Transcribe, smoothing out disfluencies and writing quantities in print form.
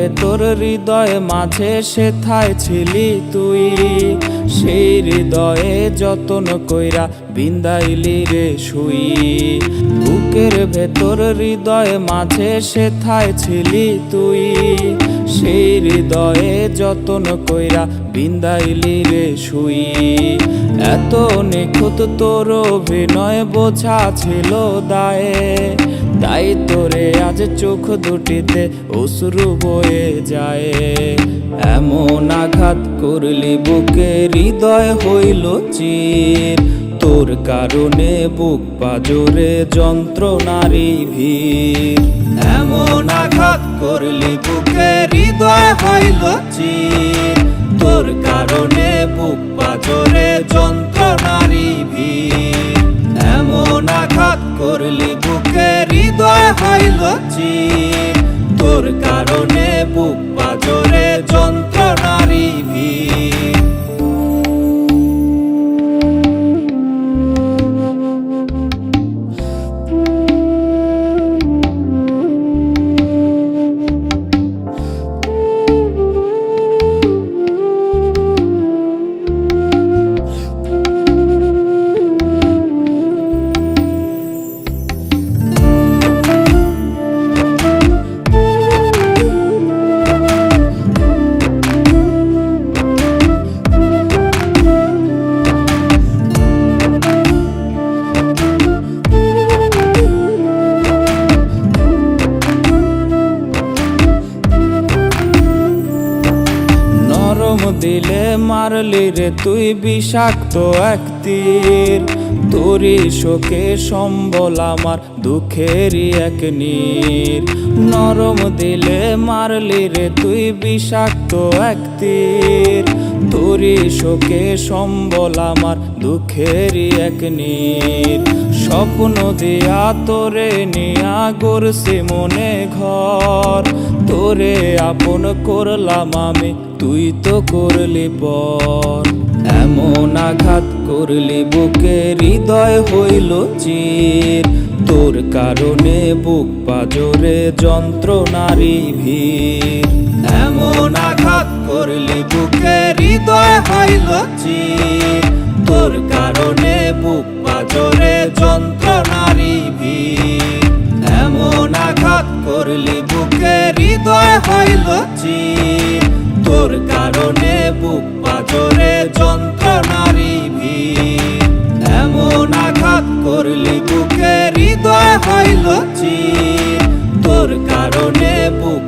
ভেতর হৃদয় মাঝে সেথায় ছিলি তুই, সেই হৃদয়ে যতন কইরা বিন্দাইলি রে শুই। বুকের ভেতর হৃদয় মাঝে সেথায় ছিলি তুই, সেই হৃদয়ে যতন কইরা বিন্দাইলি রে শুই। এত নিখুঁত তোর অভিনয় বোঝা ছিল দায়ে, তাই তোরে আজ চোখ দুটিতে অশ্রু বয়ে যায়। এমন আঘাত করলি বুকে হৃদয় হইল চির, তোর কারণে বুক পাজরে যন্ত্রণারই ভিড়। এমন আঘাত করলি বুকে হৃদয় হইল চির, তোর কারণে বুক পাজরে যন্ত্রণারই ভিড়। এমন আঘাত করলি বুকে হৃদয় হইল চির, তোর কারণে বুক পাজরে যন্ত্রণারই ভিড়। দিলে মারলি রে তুই বিষাক্ত এক তীর, তোরই শোকে সম্বল আমার দুঃখেরই এক নীর। নরম দিলে মারলি রে তুই বিষাক্ত এক তীর, তোরই শোকে সম্বল আমার দুঃখেরই এক নীর। স্বপ্ন দিয়া তোরে নিয়া গড়ছি মনে ঘর, তোরে আপন করলাম আমি তুই তো করলি পর। এমন আঘাত করলি বুকে হৃদয় হইল চির, তোর কারণে বুক পাজরে যন্ত্রণারই ভিড়। এমন আঘাত করলি বুকে হৃদয় হইল চির, তোর কারণে বুক পাজরে যন্ত্রণারই ভিড়। এমন আঘাত করলি বুকে হৃদয় হইল চির, তোর কারণে বুক পাজরে যন্ত্রণারই ভিড়। এমন আঘাত করলি বুকে হৃদয় হইল চির, তোর কারণে বুক